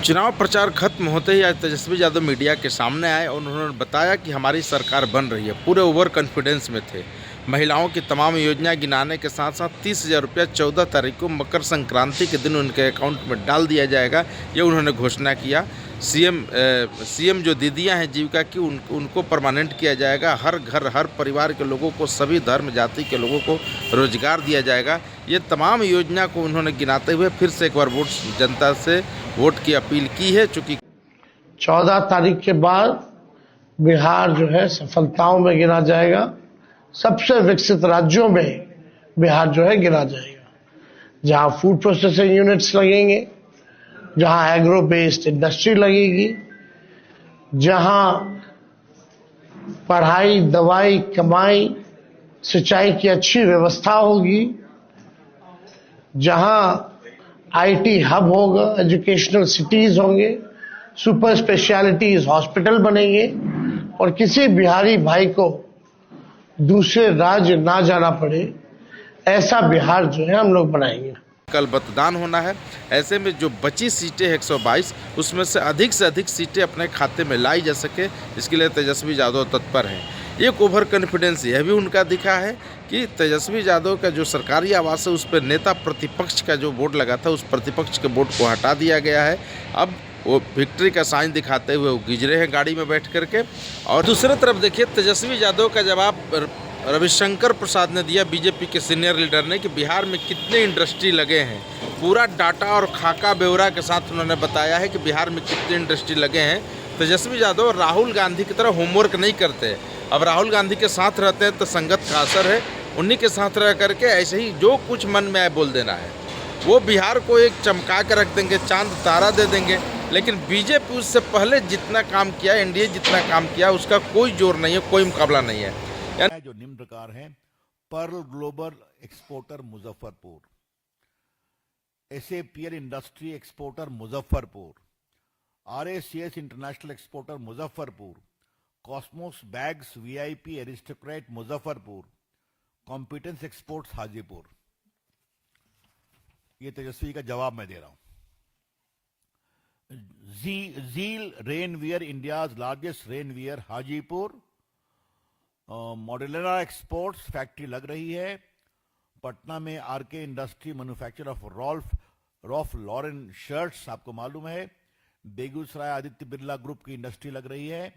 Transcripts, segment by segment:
चुनाव प्रचार खत्म होते ही आज तेजस्वी यादव मीडिया के सामने आए और उन्होंने बताया कि हमारी सरकार बन रही है। पूरे ओवर कॉन्फिडेंस में थे। महिलाओं की तमाम योजना गिनाने के साथ साथ 30,000 रुपया 14 तारीख को मकर संक्रांति के दिन उनके अकाउंट में डाल दिया जाएगा, ये उन्होंने घोषणा किया। सीएम जो दीदियां हैं जीविका की उनको परमानेंट किया जाएगा। हर घर हर परिवार के लोगों को, सभी धर्म जाति के लोगों को रोजगार दिया जाएगा। ये तमाम योजना को उन्होंने गिनाते हुए फिर से एक बार जनता से वोट की अपील की है। चूँकि 14 तारीख के बाद बिहार जो है सफलताओं में गिना जाएगा। सबसे विकसित राज्यों में बिहार जो है गिना जाएगा, जहां फूड प्रोसेसिंग यूनिट्स लगेंगे, जहां एग्रो बेस्ड इंडस्ट्री लगेगी, जहां पढ़ाई, दवाई, कमाई, सिंचाई की अच्छी व्यवस्था होगी, जहां आईटी हब होगा, एजुकेशनल सिटीज होंगे, सुपर स्पेशलिटीज हॉस्पिटल बनेंगे और किसी बिहारी भाई को दूसरे राज्य ना जाना पड़े, ऐसा बिहार जो है हम लोग बनाएंगे। कल मतदान होना है। ऐसे में जो बची सीटें 122, उसमें से अधिक सीटें अपने खाते में लाई जा सके, इसके लिए तेजस्वी यादव तत्पर हैं। एक ओवर कॉन्फिडेंस यह भी उनका दिखा है कि तेजस्वी यादव का जो सरकारी आवास है उस पर नेता प्रतिपक्ष का जो बोर्ड लगा था, उस प्रतिपक्ष के बोर्ड को हटा दिया गया है। अब वो विक्ट्री का साइन दिखाते हुए वो गिजरे हैं गाड़ी में बैठ करके। और दूसरी तरफ देखिए, तेजस्वी यादव का जवाब रविशंकर प्रसाद ने दिया, बीजेपी के सीनियर लीडर ने, कि बिहार में कितने इंडस्ट्री लगे हैं। पूरा डाटा और खाका ब्यौरा के साथ उन्होंने बताया है कि बिहार में कितने इंडस्ट्री लगे हैं। तेजस्वी यादव राहुल गांधी की तरह होमवर्क नहीं करते। अब राहुल गांधी के साथ रहते हैं तो संगत का असर है, उन्हीं के साथ रह करके ऐसे ही जो कुछ मन में आए बोल देना है। वो बिहार को एक चमका के रख देंगे, चांद तारा दे देंगे। लेकिन बीजेपी उससे पहले जितना काम किया, एनडीए जितना काम किया, उसका कोई जोर नहीं है, कोई मुकाबला नहीं है। जो निम्न प्रकार है: pearl global exporter Muzaffarpur, SAPL industry exporter Muzaffarpur, RACS international exporter Muzaffarpur, Cosmos bags VIP aristocrat Muzaffarpur, competence exports Hajipur. ये तेजस्वी का जवाब मैं दे रहा हूं। Zeel rainwear, India's largest rainwear, Hajipur. Modular exports factory लग रही है। पटना में RK industry manufacture of Ralph Lauren shirts, आपको मालूम है। बेगूसराय आदित्य बिरला ग्रुप की इंडस्ट्री लग रही है।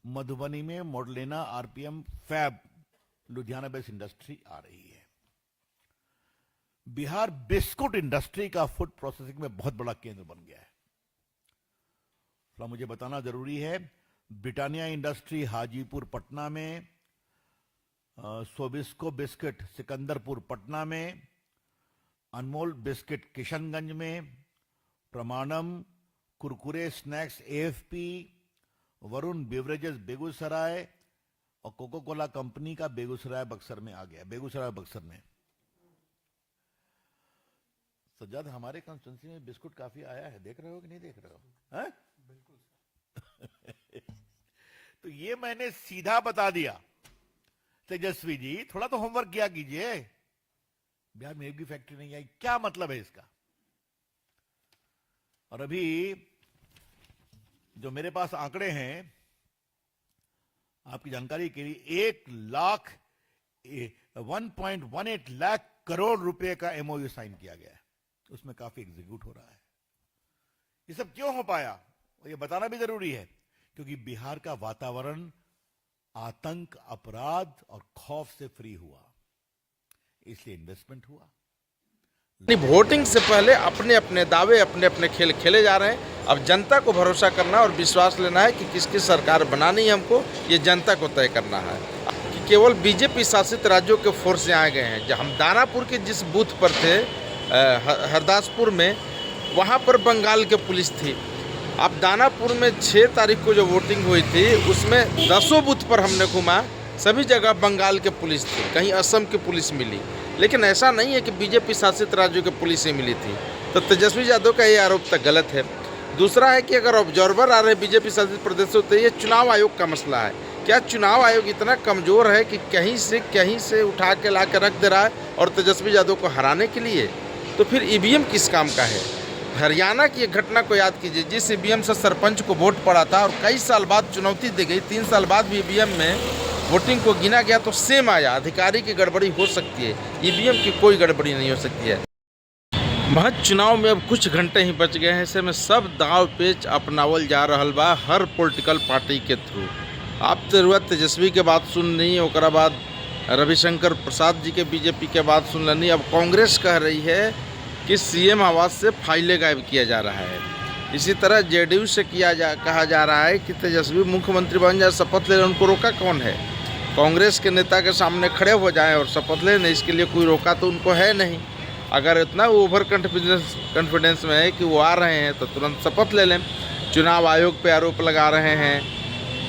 मधुबनी में Modelama RPM fab, Ludhiana based industry आ रही है। बिहार बिस्कुट इंडस्ट्री का फूड प्रोसेसिंग में बहुत बड़ा केंद्र बन गया है। मुझे बताना जरूरी है, ब्रिटानिया इंडस्ट्री हाजीपुर पटना में, सोबिस्को बिस्किट सिकंदरपुर पटना में, अनमोल बिस्किट किशनगंज में, प्रमाणम Kurkure snacks AFP, Varun beverages Begusarai और कोको कोला कंपनी का बेगूसराय बक्सर में आ गया। बेगूसराय बक्सर में सज्जाद, हमारे कंस्टिट्यूंसी में बिस्कुट काफी आया है, देख रहे हो कि नहीं देख रहे हो? है बिल्कुल। तो ये मैंने सीधा बता दिया। तेजस्वी जी, थोड़ा तो होमवर्क किया कीजिए। बिहार में एक भी फैक्ट्री नहीं आई, क्या मतलब है इसका? और अभी जो मेरे पास आंकड़े हैं, आपकी जानकारी के लिए, 1.18 लाख करोड़ रुपए का एमओयू साइन किया गया है। उसमें काफी एग्जीक्यूट हो रहा है। ये सब क्यों हो पाया, और ये बताना भी जरूरी है, क्योंकि बिहार का वातावरण आतंक, अपराध और खौफ से फ्री हुआ, इसलिए इन्वेस्टमेंट हुआ। वोटिंग से पहले अपने अपने दावे, अपने अपने खेल खेले जा रहे हैं। अब जनता को भरोसा करना और विश्वास लेना है कि किसकी सरकार बनानी है हमको, ये जनता को तय करना है। कि केवल बीजेपी शासित राज्यों के फोर्स यहाँ आ गए हैं। जब हम दानापुर के जिस बूथ पर थे, हरदासपुर में, वहाँ पर बंगाल के पुलिस थी। अब दानापुर में 6 तारीख को जो वोटिंग हुई थी, उसमें 10 बूथ पर हमने घूमा, सभी जगह बंगाल के पुलिस थी, कहीं असम की पुलिस मिली। लेकिन ऐसा नहीं है कि बीजेपी शासित राज्यों की पुलिस ही मिली थी। तो तेजस्वी यादव का ये आरोप तक गलत है। दूसरा है कि अगर ऑब्जर्वर आ रहे बीजेपी शासित प्रदेश से, तो ये चुनाव आयोग का मसला है। क्या चुनाव आयोग इतना कमज़ोर है कि कहीं से उठा के ला के रख दे रहा है और तेजस्वी यादव को हराने के लिए? तो फिर ईवीएम किस काम का है? हरियाणा की एक घटना को याद कीजिए, जिस ईवीएम से सरपंच को वोट पड़ा था और कई साल बाद चुनौती दी गई, 3 साल बाद भी ईवीएम में वोटिंग को गिना गया तो सेम आया। अधिकारी की गड़बड़ी हो सकती है, ईवीएम की कोई गड़बड़ी नहीं हो सकती है। महज चुनाव में अब कुछ घंटे ही बच गए हैं, ऐसे में सब दाव पेच अपनावल जा रहल बा हर पॉलिटिकल पार्टी के थ्रू। आप जरूरत तेजस्वी के बात सुननी, ओकरा बाद रविशंकर प्रसाद जी के बीजेपी के बात सुन लेनी। अब कांग्रेस कह रही है कि सीएम आवास से फाइलें गायब किया जा रहा है। इसी तरह जेडीयू से कहा जा रहा है कि तेजस्वी मुख्यमंत्री बन जाए, शपथ ले लें। उनको रोका कौन है? कांग्रेस के नेता के सामने खड़े हो जाएं और शपथ लें, इसके लिए कोई रोका तो उनको है नहीं। अगर इतना ओवर कॉन्फिडेंस में है कि वो आ रहे हैं तो तुरंत शपथ ले लें। चुनाव आयोग पे आरोप लगा रहे हैं,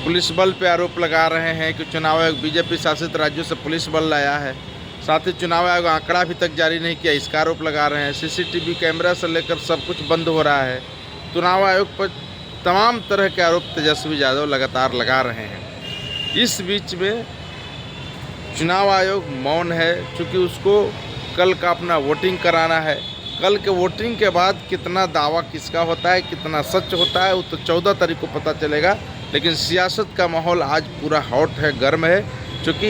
पुलिस बल पे आरोप लगा रहे हैं कि चुनाव आयोग बीजेपी शासित राज्यों से पुलिस बल लाया है। साथ ही चुनाव आयोग आंकड़ा अभी तक जारी नहीं किया, इसका आरोप लगा रहे हैं। सीसीटीवी कैमरा से लेकर सब कुछ बंद हो रहा है। चुनाव आयोग पर तमाम तरह के आरोप तेजस्वी यादव लगातार लगा रहे हैं। इस बीच में चुनाव आयोग मौन है, क्योंकि उसको कल का अपना वोटिंग कराना है। कल के वोटिंग के बाद कितना दावा किसका होता है, कितना सच होता है, वो तो 14 तारीख को पता चलेगा। लेकिन सियासत का माहौल आज पूरा हॉट है, गर्म है, क्योंकि